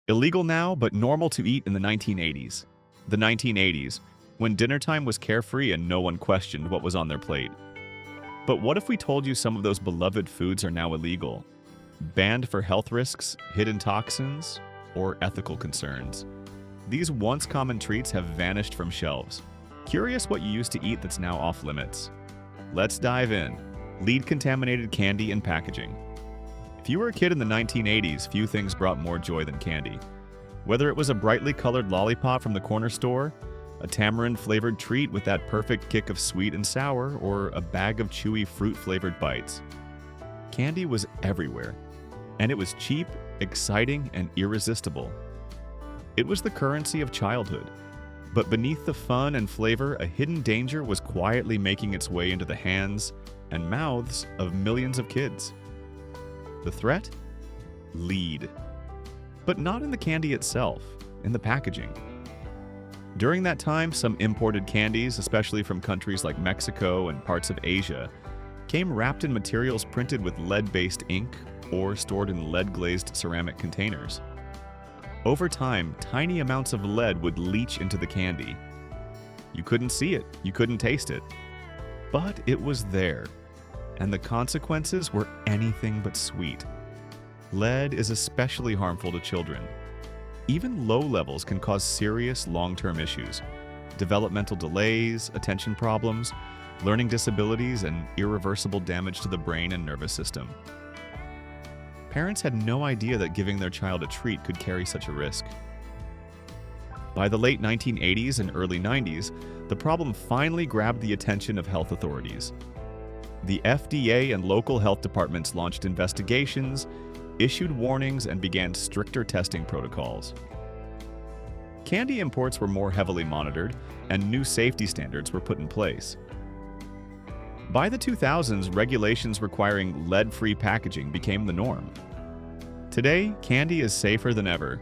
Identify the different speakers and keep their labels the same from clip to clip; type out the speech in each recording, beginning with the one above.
Speaker 1: Illegal now, but normal to eat in the 1980s. The 1980s, when dinner time was carefree and no one questioned what was on their plate. But what if we told you some of those beloved foods are now illegal? Banned for health risks, hidden toxins, or ethical concerns? These once common treats have vanished from shelves. Curious what you used to eat that's now off limits? Let's dive in. Lead-contaminated candy and packaging. If you were a kid in the 1980s, few things brought more joy than candy. Whether it was a brightly colored lollipop from the corner store, a tamarind-flavored treat with that perfect kick of sweet and sour, or a bag of chewy fruit-flavored bites. Candy was everywhere, and it was cheap, exciting, and irresistible. It was the currency of childhood. But beneath the fun and flavor, a hidden danger was quietly making its way into the hands and mouths of millions of kids. The threat? Lead. But not in the candy itself, in the packaging. During that time, some imported candies, especially from countries like Mexico and parts of Asia, came wrapped in materials printed with lead-based ink or stored in lead-glazed ceramic containers. Over time, tiny amounts of lead would leach into the candy. You couldn't see it, you couldn't taste it, but it was there, and the consequences were anything but sweet. Lead is especially harmful to children. Even low levels can cause serious long-term issues: developmental delays, attention problems, learning disabilities, and irreversible damage to the brain and nervous system. Parents had no idea that giving their child a treat could carry such a risk. By the late 1980s and early 90s, the problem finally grabbed the attention of health authorities. The FDA and local health departments launched investigations, issued warnings, and began stricter testing protocols. Candy imports were more heavily monitored, and new safety standards were put in place. By the 2000s, regulations requiring lead-free packaging became the norm. Today, candy is safer than ever,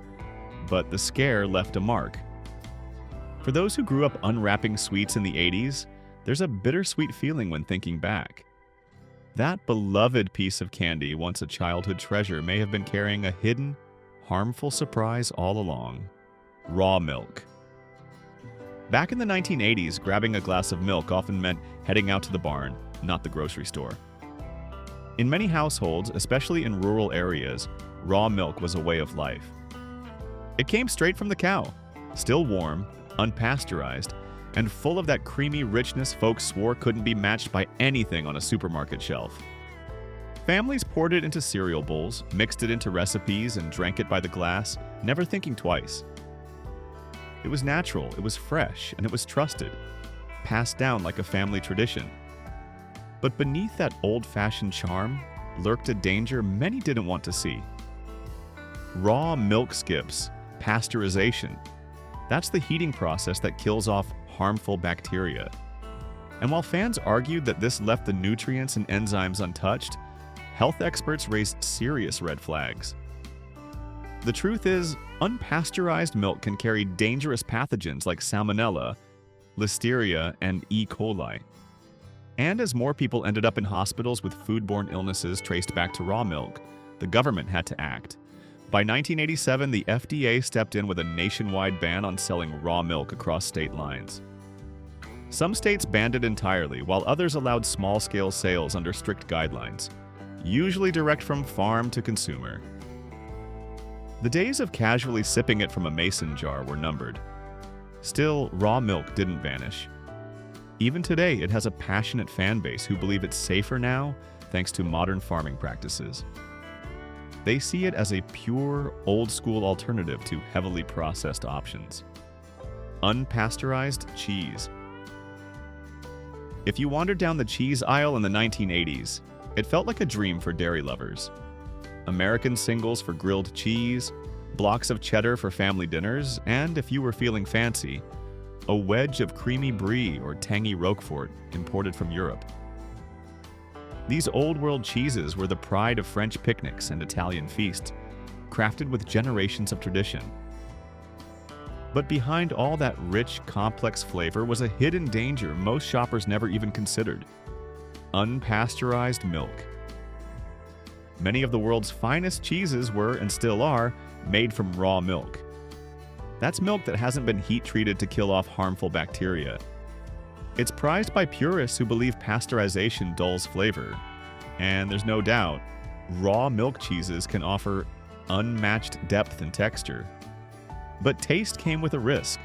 Speaker 1: but the scare left a mark. For those who grew up unwrapping sweets in the 80s, there's a bittersweet feeling when thinking back. That beloved piece of candy, once a childhood treasure, may have been carrying a hidden, harmful surprise all along: raw milk. Back in the 1980s, grabbing a glass of milk often meant heading out to the barn, not the grocery store. In many households, especially in rural areas, raw milk was a way of life. It came straight from the cow, still warm, unpasteurized, and full of that creamy richness folks swore couldn't be matched by anything on a supermarket shelf. Families poured it into cereal bowls, mixed it into recipes, and drank it by the glass, never thinking twice. It was natural, it was fresh, and it was trusted, passed down like a family tradition. But beneath that old-fashioned charm lurked a danger many didn't want to see. Raw milk skips, pasteurization. That's the heating process that kills off harmful bacteria. And while fans argued that this left the nutrients and enzymes untouched, health experts raised serious red flags. The truth is, unpasteurized milk can carry dangerous pathogens like Salmonella, Listeria, and E. coli. And as more people ended up in hospitals with foodborne illnesses traced back to raw milk, the government had to act. By 1987, the FDA stepped in with a nationwide ban on selling raw milk across state lines. Some states banned it entirely, while others allowed small-scale sales under strict guidelines, usually direct from farm to consumer. The days of casually sipping it from a mason jar were numbered. Still, raw milk didn't vanish. Even today, it has a passionate fan base who believe it's safer now thanks to modern farming practices. They see it as a pure, old-school alternative to heavily processed options. Unpasteurized cheese. If you wandered down the cheese aisle in the 1980s, it felt like a dream for dairy lovers. American singles for grilled cheese, blocks of cheddar for family dinners, and if you were feeling fancy, a wedge of creamy brie or tangy Roquefort imported from Europe. These old-world cheeses were the pride of French picnics and Italian feasts, crafted with generations of tradition. But behind all that rich, complex flavor was a hidden danger most shoppers never even considered: unpasteurized milk. Many of the world's finest cheeses were, and still are, made from raw milk. That's milk that hasn't been heat-treated to kill off harmful bacteria. It's prized by purists who believe pasteurization dulls flavor. And there's no doubt, raw milk cheeses can offer unmatched depth and texture. But taste came with a risk.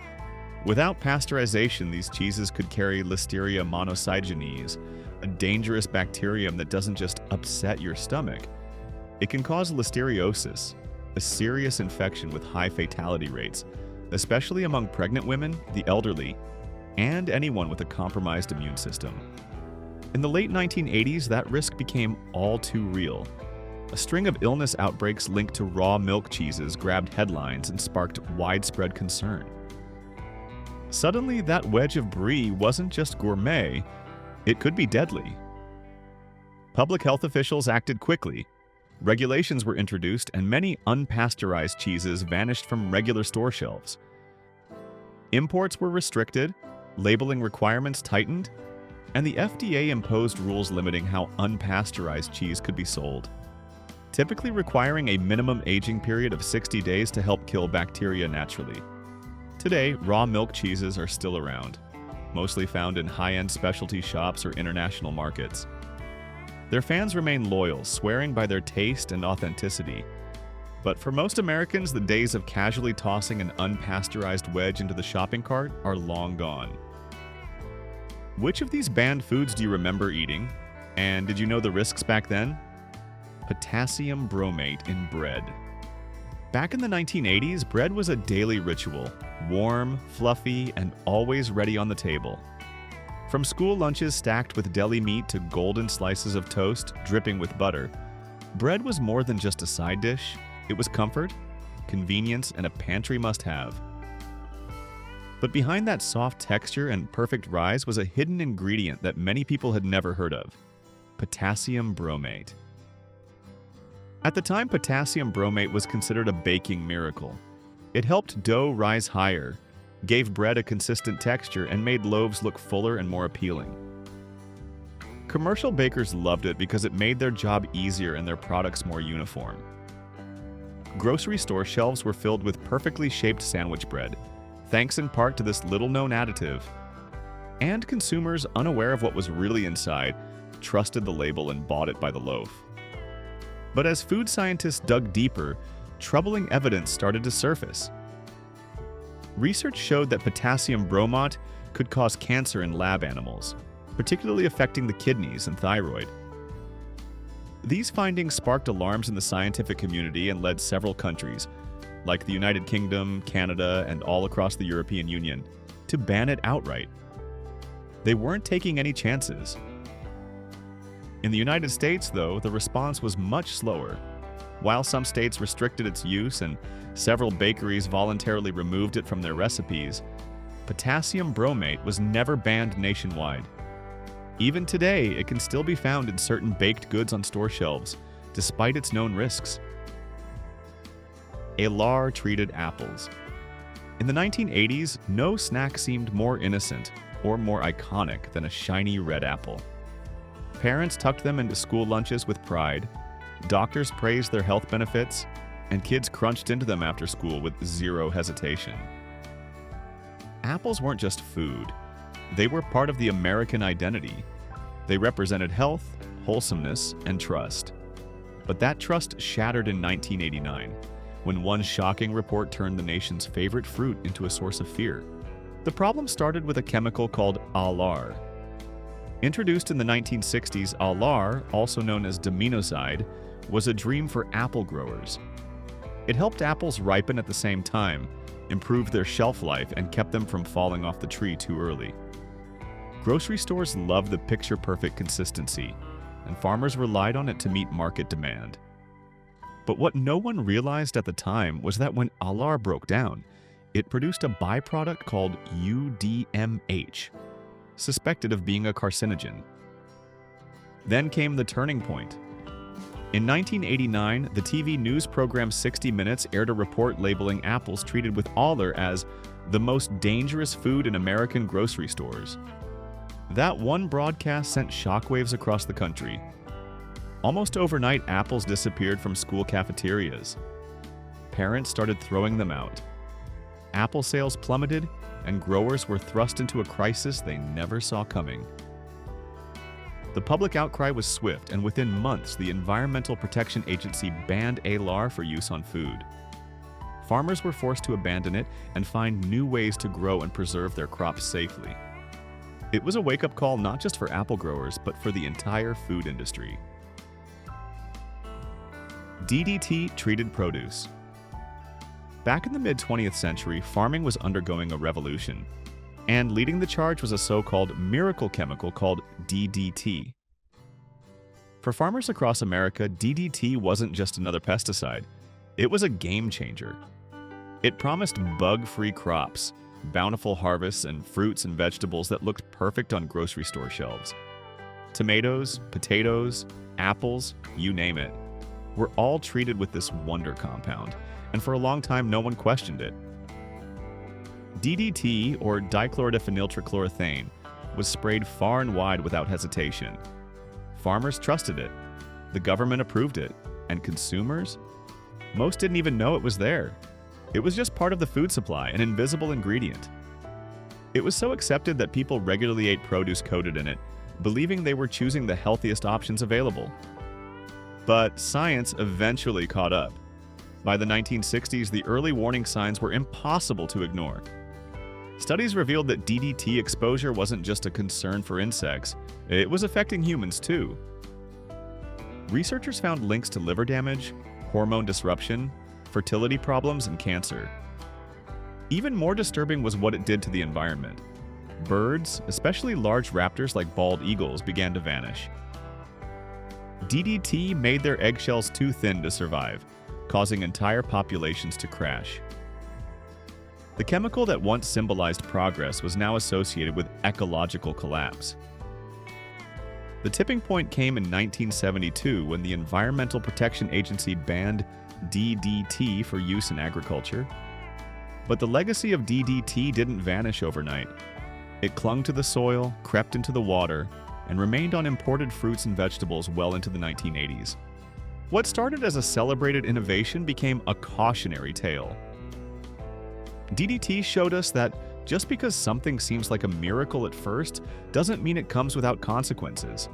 Speaker 1: Without pasteurization, these cheeses could carry Listeria monocytogenes, a dangerous bacterium that doesn't just upset your stomach. It can cause listeriosis, a serious infection with high fatality rates, especially among pregnant women, the elderly, and anyone with a compromised immune system. In the late 1980s, that risk became all too real. A string of illness outbreaks linked to raw milk cheeses grabbed headlines and sparked widespread concern. Suddenly, that wedge of brie wasn't just gourmet, it could be deadly. Public health officials acted quickly. Regulations were introduced, and many unpasteurized cheeses vanished from regular store shelves. Imports were restricted, labeling requirements tightened, and the FDA imposed rules limiting how unpasteurized cheese could be sold, typically requiring a minimum aging period of 60 days to help kill bacteria naturally. Today, raw milk cheeses are still around, mostly found in high-end specialty shops or international markets. Their fans remain loyal, swearing by their taste and authenticity. But for most Americans, the days of casually tossing an unpasteurized wedge into the shopping cart are long gone. Which of these banned foods do you remember eating? And did you know the risks back then? Potassium bromate in bread. Back in the 1980s, bread was a daily ritual, warm, fluffy, and always ready on the table. From school lunches stacked with deli meat to golden slices of toast dripping with butter, bread was more than just a side dish. It was comfort, convenience, and a pantry must-have. But behind that soft texture and perfect rise was a hidden ingredient that many people had never heard of: potassium bromate. At the time, potassium bromate was considered a baking miracle. It helped dough rise higher, gave bread a consistent texture, and made loaves look fuller and more appealing. Commercial bakers loved it because it made their job easier and their products more uniform. Grocery store shelves were filled with perfectly shaped sandwich bread, thanks in part to this little-known additive. And consumers, unaware of what was really inside, trusted the label and bought it by the loaf. But as food scientists dug deeper, troubling evidence started to surface. Research showed that potassium bromate could cause cancer in lab animals, particularly affecting the kidneys and thyroid. These findings sparked alarms in the scientific community and led several countries, like the United Kingdom, Canada, and all across the European Union, to ban it outright. They weren't taking any chances. In the United States, though, the response was much slower. While some states restricted its use and several bakeries voluntarily removed it from their recipes, potassium bromate was never banned nationwide. Even today, it can still be found in certain baked goods on store shelves, despite its known risks. Alar-Treated Apples. In the 1980s, no snack seemed more innocent or more iconic than a shiny red apple. Parents tucked them into school lunches with pride, doctors praised their health benefits, and kids crunched into them after school with zero hesitation. Apples weren't just food. They were part of the American identity. They represented health, wholesomeness, and trust. But that trust shattered in 1989, when one shocking report turned the nation's favorite fruit into a source of fear. The problem started with a chemical called Alar. Introduced in the 1960s, Alar, also known as diaminoside, was a dream for apple growers. It helped apples ripen at the same time, improved their shelf life, and kept them from falling off the tree too early. Grocery stores loved the picture-perfect consistency, and farmers relied on it to meet market demand. But what no one realized at the time was that when Alar broke down, it produced a byproduct called UDMH, suspected of being a carcinogen. Then came the turning point. In 1989, the TV news program 60 Minutes aired a report labeling apples treated with Alar as the most dangerous food in American grocery stores. That one broadcast sent shockwaves across the country. Almost overnight, apples disappeared from school cafeterias. parents started throwing them out. Apple sales plummeted, and growers were thrust into a crisis they never saw coming. The public outcry was swift, and within months, the Environmental Protection Agency banned Alar for use on food. Farmers were forced to abandon it and find new ways to grow and preserve their crops safely. It was a wake-up call not just for apple growers, but for the entire food industry. DDT-Treated Produce. Back in the mid-20th century, farming was undergoing a revolution, and leading the charge was a so-called miracle chemical called DDT. For farmers across America, DDT wasn't just another pesticide. It was a game changer. It promised bug-free crops, bountiful harvests, and fruits and vegetables that looked perfect on grocery store shelves. Tomatoes, potatoes, apples, you name it, were all treated with this wonder compound, and for a long time no one questioned it. DDT, or dichlorodiphényltrichloroethane, was sprayed far and wide without hesitation. Farmers trusted it, the government approved it, and consumers? Most didn't even know it was there. It was just part of the food supply, an invisible ingredient. It was so accepted that people regularly ate produce coated in it, believing they were choosing the healthiest options available. But science eventually caught up. By the 1960s, the early warning signs were impossible to ignore. Studies revealed that DDT exposure wasn't just a concern for insects, it was affecting humans too. Researchers found links to liver damage, hormone disruption, fertility problems, and cancer. Even more disturbing was what it did to the environment. Birds, especially large raptors like bald eagles, began to vanish. DDT made their eggshells too thin to survive, causing entire populations to crash. The chemical that once symbolized progress was now associated with ecological collapse. The tipping point came in 1972 when the Environmental Protection Agency banned DDT for use in agriculture. But the legacy of DDT didn't vanish overnight. It clung to the soil, crept into the water, and remained on imported fruits and vegetables well into the 1980s. What started as a celebrated innovation became a cautionary tale. DDT showed us that just because something seems like a miracle at first doesn't mean it comes without consequences.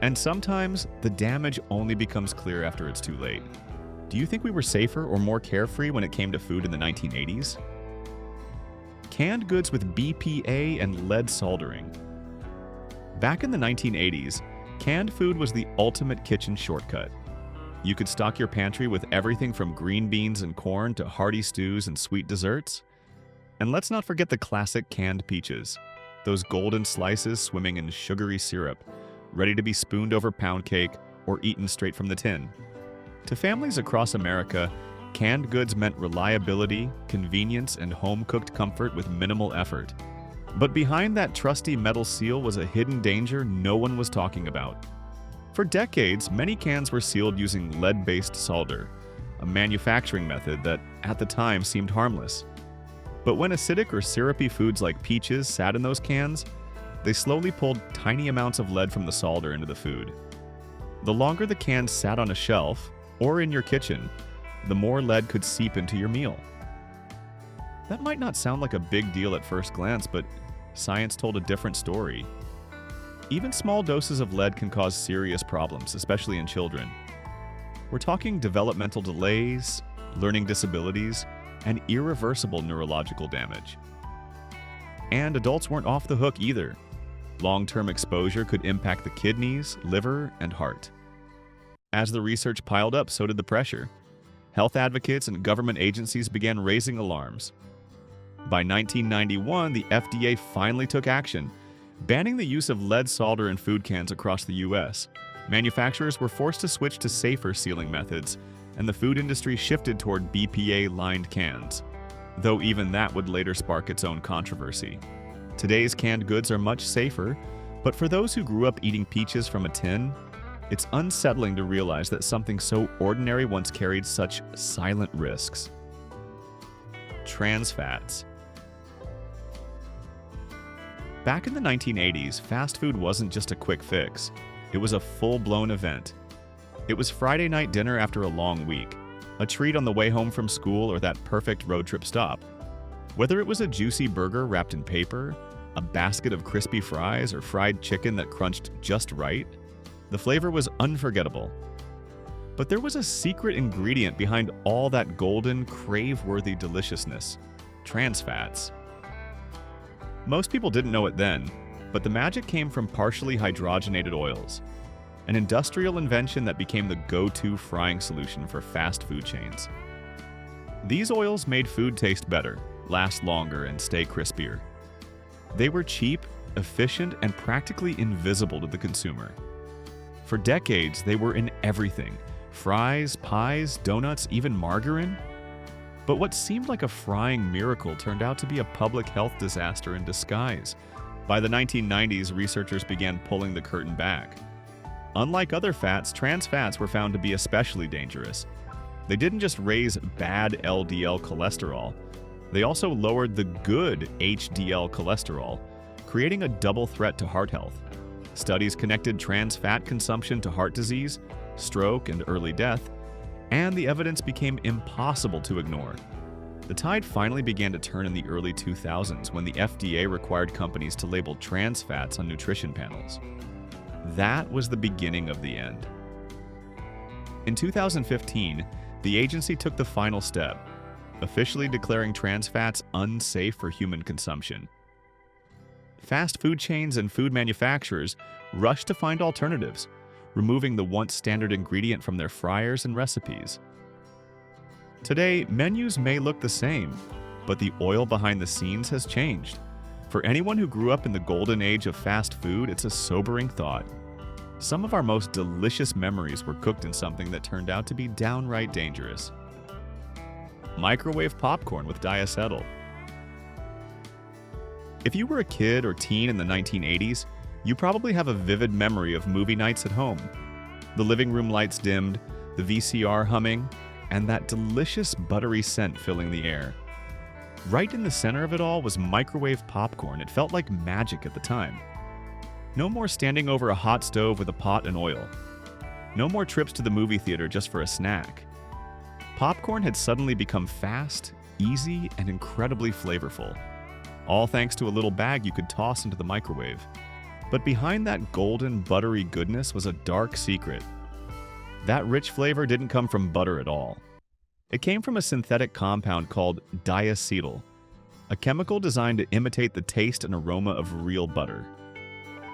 Speaker 1: And sometimes the damage only becomes clear after it's too late. Do you think we were safer or more carefree when it came to food in the 1980s? Canned goods with BPA and lead soldering. Back in the 1980s, canned food was the ultimate kitchen shortcut. You could stock your pantry with everything from green beans and corn to hearty stews and sweet desserts. And let's not forget the classic canned peaches, those golden slices swimming in sugary syrup, ready to be spooned over pound cake or eaten straight from the tin. To families across America, canned goods meant reliability, convenience, and home-cooked comfort with minimal effort. But behind that trusty metal seal was a hidden danger no one was talking about. For decades, many cans were sealed using lead-based solder, a manufacturing method that, at the time, seemed harmless. But when acidic or syrupy foods like peaches sat in those cans, they slowly pulled tiny amounts of lead from the solder into the food. The longer the cans sat on a shelf, or in your kitchen, the more lead could seep into your meal. That might not sound like a big deal at first glance, but science told a different story. Even small doses of lead can cause serious problems, especially in children. We're talking developmental delays, learning disabilities, and irreversible neurological damage. And adults weren't off the hook either. Long-term exposure could impact the kidneys, liver, and heart. As the research piled up, so did the pressure. Health advocates and government agencies began raising alarms. By 1991, the FDA finally took action, banning the use of lead solder in food cans across the U.S. Manufacturers were forced to switch to safer sealing methods, and the food industry shifted toward BPA-lined cans, though even that would later spark its own controversy. Today's canned goods are much safer, but for those who grew up eating peaches from a tin, it's unsettling to realize that something so ordinary once carried such silent risks. Trans fats. Back in the 1980s, fast food wasn't just a quick fix. It was a full-blown event. It was Friday night dinner after a long week, a treat on the way home from school, or that perfect road trip stop. Whether it was a juicy burger wrapped in paper, a basket of crispy fries, or fried chicken that crunched just right, the flavor was unforgettable. But there was a secret ingredient behind all that golden, crave-worthy deliciousness: trans fats. Most people didn't know it then, but the magic came from partially hydrogenated oils, an industrial invention that became the go-to frying solution for fast food chains. These oils made food taste better, last longer, and stay crispier. They were cheap, efficient, and practically invisible to the consumer. For decades, they were in everything: fries, pies, donuts, even margarine. But what seemed like a frying miracle turned out to be a public health disaster in disguise. By the 1990s, researchers began pulling the curtain back. Unlike other fats, trans fats were found to be especially dangerous. They didn't just raise bad LDL cholesterol, they also lowered the good HDL cholesterol, creating a double threat to heart health. Studies connected trans fat consumption to heart disease, stroke, and early death, and the evidence became impossible to ignore. The tide finally began to turn in the early 2000s when the FDA required companies to label trans fats on nutrition panels. That was the beginning of the end. In 2015, the agency took the final step, officially declaring trans fats unsafe for human consumption. Fast food chains and food manufacturers rushed to find alternatives, removing the once standard ingredient from their fryers and recipes. Today, menus may look the same, but the oil behind the scenes has changed. For anyone who grew up in the golden age of fast food, it's a sobering thought. Some of our most delicious memories were cooked in something that turned out to be downright dangerous. Microwave popcorn with diacetyl. If you were a kid or teen in the 1980s, you probably have a vivid memory of movie nights at home. The living room lights dimmed, the VCR humming, and that delicious buttery scent filling the air. Right in the center of it all was microwave popcorn. It felt like magic at the time. No more standing over a hot stove with a pot and oil. No more trips to the movie theater just for a snack. Popcorn had suddenly become fast, easy, and incredibly flavorful, all thanks to a little bag you could toss into the microwave. But behind that golden, buttery goodness was a dark secret. That rich flavor didn't come from butter at all. It came from a synthetic compound called diacetyl, a chemical designed to imitate the taste and aroma of real butter.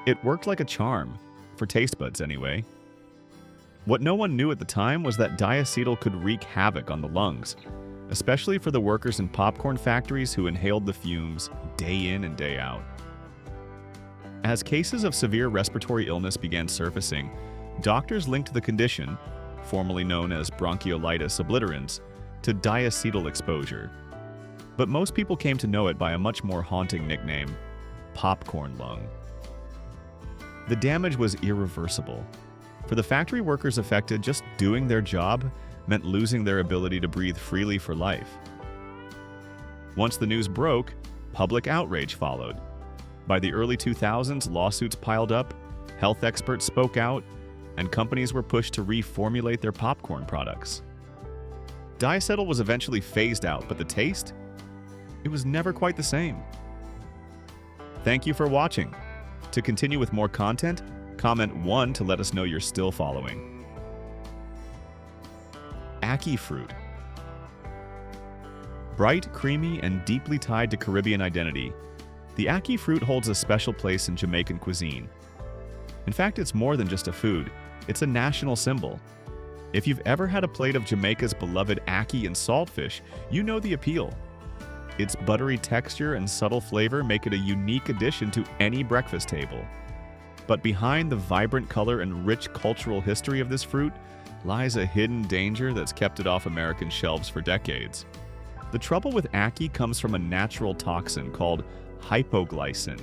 Speaker 1: It worked like a charm, for taste buds anyway. What no one knew at the time was that diacetyl could wreak havoc on the lungs, especially for the workers in popcorn factories who inhaled the fumes day in and day out. As cases of severe respiratory illness began surfacing, doctors linked the condition, formerly known as bronchiolitis obliterans, to diacetyl exposure. But most people came to know it by a much more haunting nickname: popcorn lung. The damage was irreversible. For the factory workers affected, just doing their job meant losing their ability to breathe freely for life. Once the news broke, public outrage followed. By the early 2000s, lawsuits piled up, health experts spoke out, and companies were pushed to reformulate their popcorn products. Diacetyl was eventually phased out, but the taste? It was never quite the same. Thank you for watching. To continue with more content, comment 1 to let us know you're still following. Ackee Fruit. Bright, creamy, and deeply tied to Caribbean identity, the ackee fruit holds a special place in Jamaican cuisine. In fact, it's more than just a food. It's a national symbol. If you've ever had a plate of Jamaica's beloved ackee and saltfish, you know the appeal. Its buttery texture and subtle flavor make it a unique addition to any breakfast table. But behind the vibrant color and rich cultural history of this fruit lies a hidden danger that's kept it off American shelves for decades. The trouble with ackee comes from a natural toxin called hypoglycin.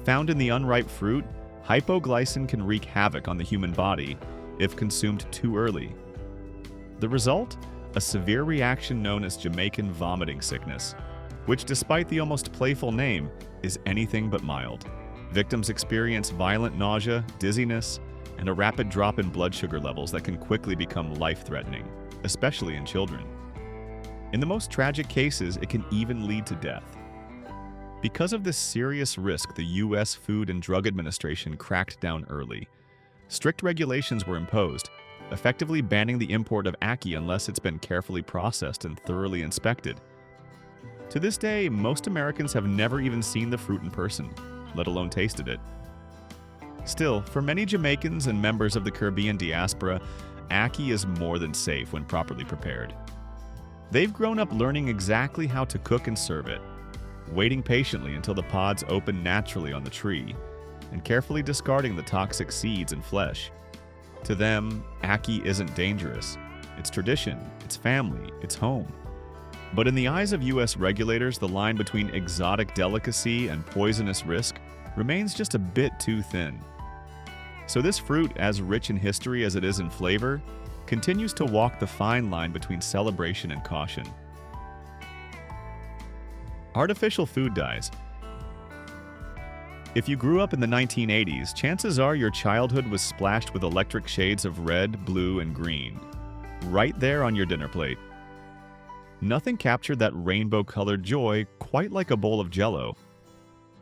Speaker 1: Found in the unripe fruit, hypoglycin can wreak havoc on the human body if consumed too early. The result? A severe reaction known as Jamaican vomiting sickness, which, despite the almost playful name, is anything but mild. Victims experience violent nausea, dizziness, and a rapid drop in blood sugar levels that can quickly become life-threatening. especially in children. In the most tragic cases, it can even lead to death. Because of this serious risk, the U.S. Food and Drug Administration cracked down early. Strict regulations were imposed, effectively banning the import of ackee unless it's been carefully processed and thoroughly inspected. To this day, most Americans have never even seen the fruit in person, let alone tasted it. Still, for many Jamaicans and members of the Caribbean diaspora, ackee is more than safe when properly prepared. They've grown up learning exactly how to cook and serve it, waiting patiently until the pods open naturally on the tree, and carefully discarding the toxic seeds and flesh. To them, ackee isn't dangerous. It's tradition, it's family, it's home. But in the eyes of U.S. regulators, the line between exotic delicacy and poisonous risk remains just a bit too thin. So this fruit, as rich in history as it is in flavor, continues to walk the fine line between celebration and caution. Artificial food dyes. If you grew up in the 1980s, chances are your childhood was splashed with electric shades of red, blue, and green, right there on your dinner plate. Nothing captured that rainbow-colored joy quite like a bowl of Jell-O.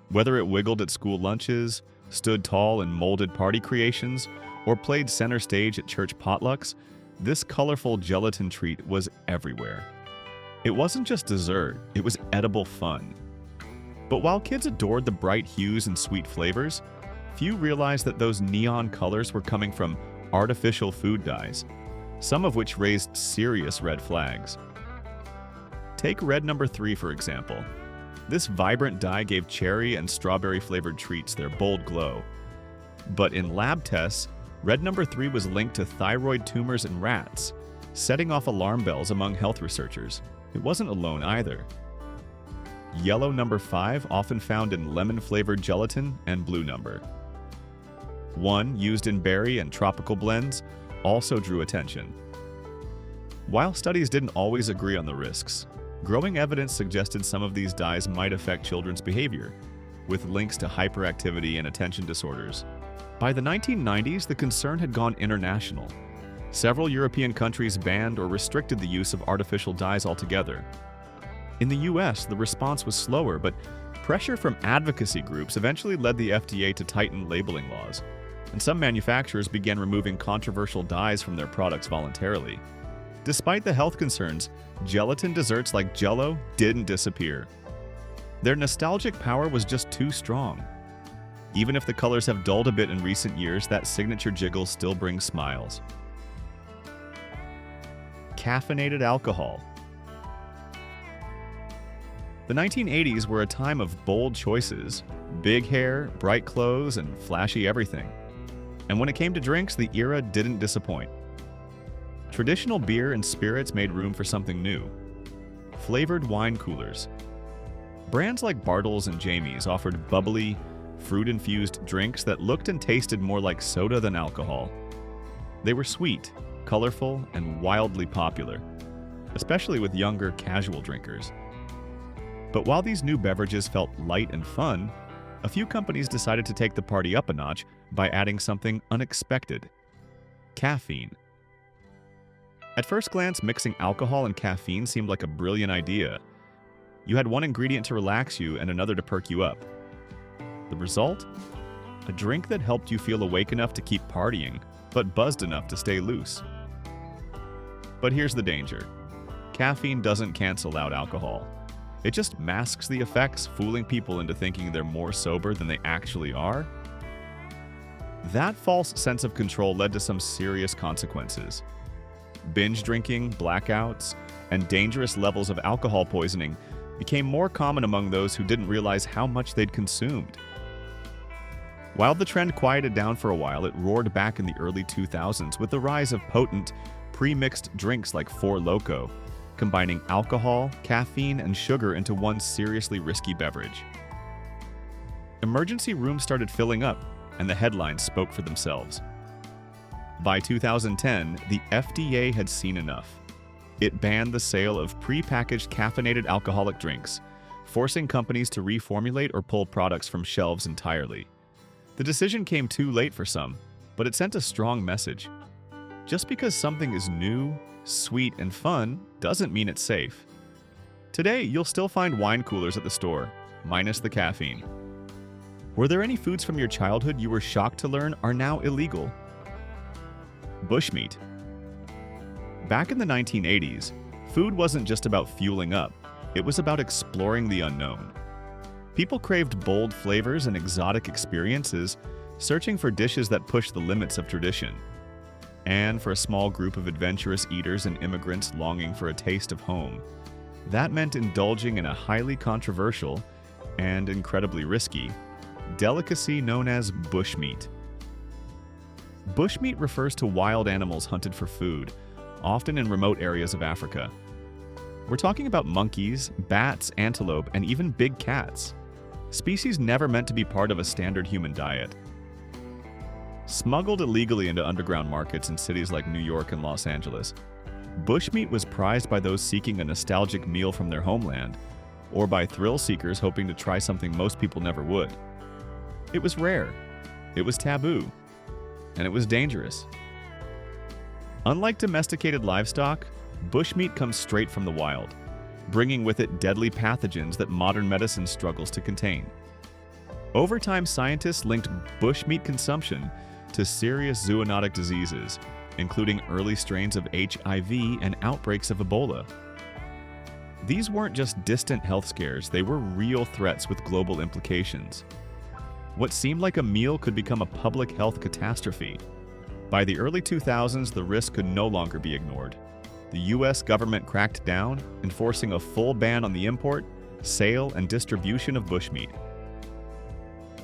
Speaker 1: Whether it wiggled at school lunches, stood tall in molded party creations, or played center stage at church potlucks, this colorful gelatin treat was everywhere. It wasn't just dessert, it was edible fun. But while kids adored the bright hues and sweet flavors, few realized that those neon colors were coming from artificial food dyes, some of which raised serious red flags. Take red number 3, for example. This vibrant dye gave cherry and strawberry-flavored treats their bold glow. But in lab tests, red number 3 was linked to thyroid tumors in rats, setting off alarm bells among health researchers. It wasn't alone either. Yellow number 5, often found in lemon-flavored gelatin, and blue number 1, used in berry and tropical blends, also drew attention. While studies didn't always agree on the risks, growing evidence suggested some of these dyes might affect children's behavior, with links to hyperactivity and attention disorders. By the 1990s, the concern had gone international. Several European countries banned or restricted the use of artificial dyes altogether. In the US, the response was slower, but pressure from advocacy groups eventually led the FDA to tighten labeling laws, and some manufacturers began removing controversial dyes from their products voluntarily. Despite the health concerns, gelatin desserts like Jell-O didn't disappear. Their nostalgic power was just too strong. Even if the colors have dulled a bit in recent years, that signature jiggle still brings smiles. Caffeinated alcohol. The 1980s were a time of bold choices, big hair, bright clothes, and flashy everything. And when it came to drinks, the era didn't disappoint. Traditional beer and spirits made room for something new. Flavored wine coolers. Brands like Bartles and Jamie's offered bubbly, fruit-infused drinks that looked and tasted more like soda than alcohol. They were sweet, colorful, and wildly popular, especially with younger, casual drinkers. But while these new beverages felt light and fun, a few companies decided to take the party up a notch by adding something unexpected: caffeine. At first glance, mixing alcohol and caffeine seemed like a brilliant idea. You had one ingredient to relax you and another to perk you up. The result? A drink that helped you feel awake enough to keep partying, but buzzed enough to stay loose. But here's the danger. Caffeine doesn't cancel out alcohol. It just masks the effects, fooling people into thinking they're more sober than they actually are. That false sense of control led to some serious consequences. Binge drinking, blackouts, and dangerous levels of alcohol poisoning became more common among those who didn't realize how much they'd consumed. While the trend quieted down for a while, it roared back in the early 2000s with the rise of potent, pre-mixed drinks like Four Loko, combining alcohol, caffeine, and sugar into one seriously risky beverage. Emergency rooms started filling up, and the headlines spoke for themselves. By 2010, the FDA had seen enough. It banned the sale of pre-packaged caffeinated alcoholic drinks, forcing companies to reformulate or pull products from shelves entirely. The decision came too late for some, but it sent a strong message. Just because something is new, sweet, and fun doesn't mean it's safe. Today, you'll still find wine coolers at the store, minus the caffeine. Were there any foods from your childhood you were shocked to learn are now illegal? Bushmeat. Back in the 1980s, food wasn't just about fueling up, it was about exploring the unknown. People craved bold flavors and exotic experiences, searching for dishes that pushed the limits of tradition. And for a small group of adventurous eaters and immigrants longing for a taste of home, that meant indulging in a highly controversial and incredibly risky delicacy known as bushmeat. Bushmeat refers to wild animals hunted for food, often in remote areas of Africa. We're talking about monkeys, bats, antelope, and even big cats. Species never meant to be part of a standard human diet. Smuggled illegally into underground markets in cities like New York and Los Angeles, bushmeat was prized by those seeking a nostalgic meal from their homeland, or by thrill seekers hoping to try something most people never would. It was rare, it was taboo, and it was dangerous. Unlike domesticated livestock, bushmeat comes straight from the wild, bringing with it deadly pathogens that modern medicine struggles to contain. Over time, scientists linked bushmeat consumption to serious zoonotic diseases, including early strains of HIV and outbreaks of Ebola. These weren't just distant health scares, they were real threats with global implications. What seemed like a meal could become a public health catastrophe. By the early 2000s, the risk could no longer be ignored. The US government cracked down, enforcing a full ban on the import, sale, and distribution of bushmeat.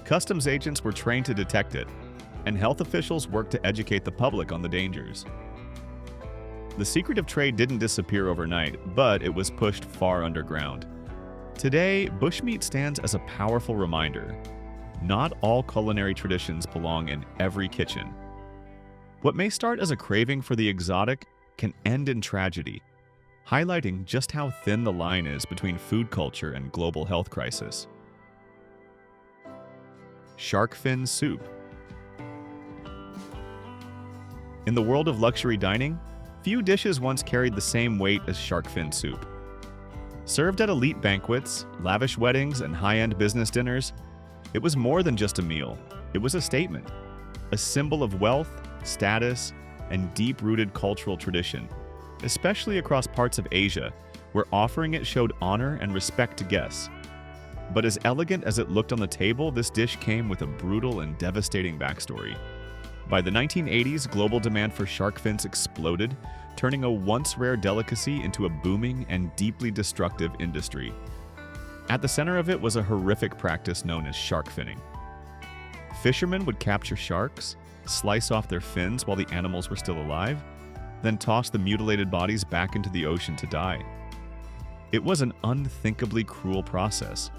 Speaker 1: Customs agents were trained to detect it, and health officials worked to educate the public on the dangers. The secretive trade didn't disappear overnight, but it was pushed far underground. Today, bushmeat stands as a powerful reminder. Not all culinary traditions belong in every kitchen. What may start as a craving for the exotic can end in tragedy, highlighting just how thin the line is between food culture and global health crisis. Shark fin soup. In the world of luxury dining, few dishes once carried the same weight as shark fin soup. Served at elite banquets, lavish weddings, and high-end business dinners, it was more than just a meal. It was a statement, a symbol of wealth, status, and deep-rooted cultural tradition, especially across parts of Asia, where offering it showed honor and respect to guests. But as elegant as it looked on the table, this dish came with a brutal and devastating backstory. By the 1980s, global demand for shark fins exploded, turning a once-rare delicacy into a booming and deeply destructive industry. At the center of it was a horrific practice known as shark finning. Fishermen would capture sharks, slice off their fins while the animals were still alive, then toss the mutilated bodies back into the ocean to die. It was an unthinkably cruel process,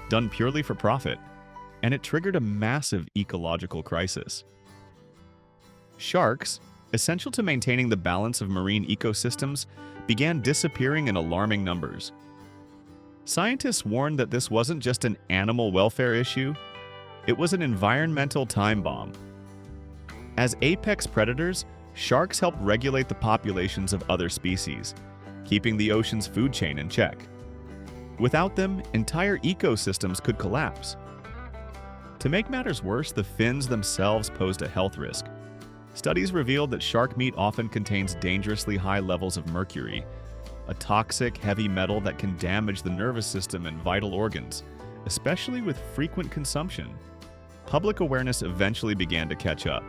Speaker 1: done purely for profit, and it triggered a massive ecological crisis. Sharks, essential to maintaining the balance of marine ecosystems, began disappearing in alarming numbers. Scientists warned that this wasn't just an animal welfare issue, it was an environmental time bomb. As apex predators, sharks help regulate the populations of other species, keeping the ocean's food chain in check. Without them, entire ecosystems could collapse. To make matters worse, the fins themselves posed a health risk. Studies revealed that shark meat often contains dangerously high levels of mercury, a toxic, heavy metal that can damage the nervous system and vital organs, especially with frequent consumption. Public awareness eventually began to catch up.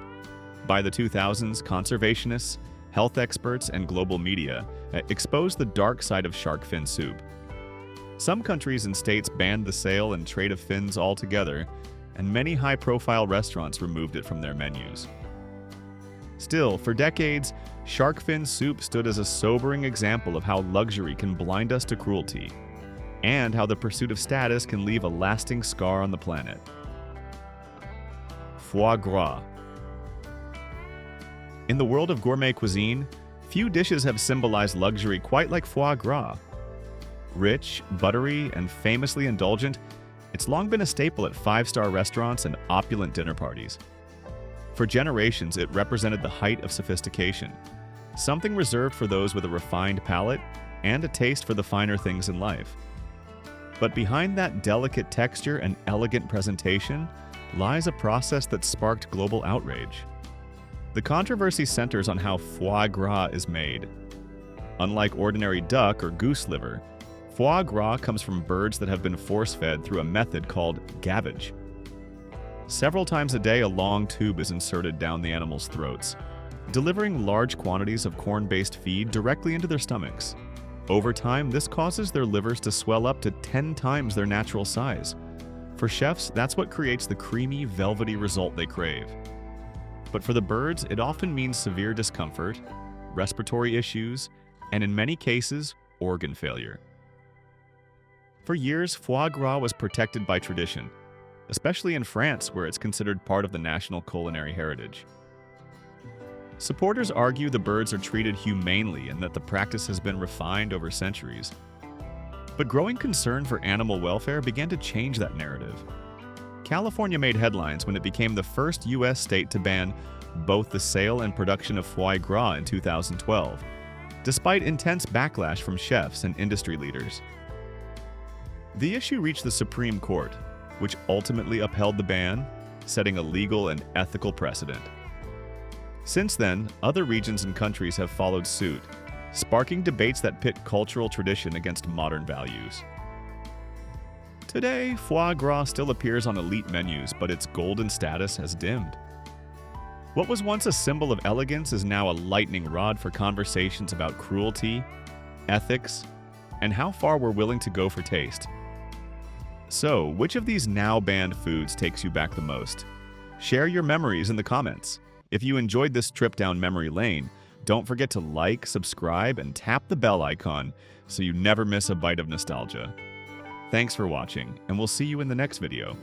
Speaker 1: By the 2000s, conservationists, health experts, and global media exposed the dark side of shark fin soup. Some countries and states banned the sale and trade of fins altogether, and many high-profile restaurants removed it from their menus. Still, for decades, shark fin soup stood as a sobering example of how luxury can blind us to cruelty, and how the pursuit of status can leave a lasting scar on the planet. Foie Gras. In the world of gourmet cuisine, few dishes have symbolized luxury quite like foie gras. Rich, buttery, and famously indulgent, it's long been a staple at five-star restaurants and opulent dinner parties. For generations, it represented the height of sophistication, something reserved for those with a refined palate and a taste for the finer things in life. But behind that delicate texture and elegant presentation lies a process that sparked global outrage. The controversy centers on how foie gras is made. Unlike ordinary duck or goose liver, foie gras comes from birds that have been force-fed through a method called gavage. Several times a day, a long tube is inserted down the animals' throats, delivering large quantities of corn-based feed directly into their stomachs. Over time, this causes their livers to swell up to 10 times their natural size. For chefs, that's what creates the creamy, velvety result they crave. But for the birds, it often means severe discomfort, respiratory issues, and in many cases, organ failure. For years, foie gras was protected by tradition, especially in France, where it's considered part of the national culinary heritage. Supporters argue the birds are treated humanely and that the practice has been refined over centuries. But growing concern for animal welfare began to change that narrative. California made headlines when it became the first U.S. state to ban both the sale and production of foie gras in 2012, despite intense backlash from chefs and industry leaders. The issue reached the Supreme Court, which ultimately upheld the ban, setting a legal and ethical precedent. Since then, other regions and countries have followed suit, sparking debates that pit cultural tradition against modern values. Today, foie gras still appears on elite menus, but its golden status has dimmed. What was once a symbol of elegance is now a lightning rod for conversations about cruelty, ethics, and how far we're willing to go for taste. So, which of these now banned foods takes you back the most? Share your memories in the comments. If you enjoyed this trip down memory lane, don't forget to like, subscribe, and tap the bell icon so you never miss a bite of nostalgia. Thanks for watching, and we'll see you in the next video.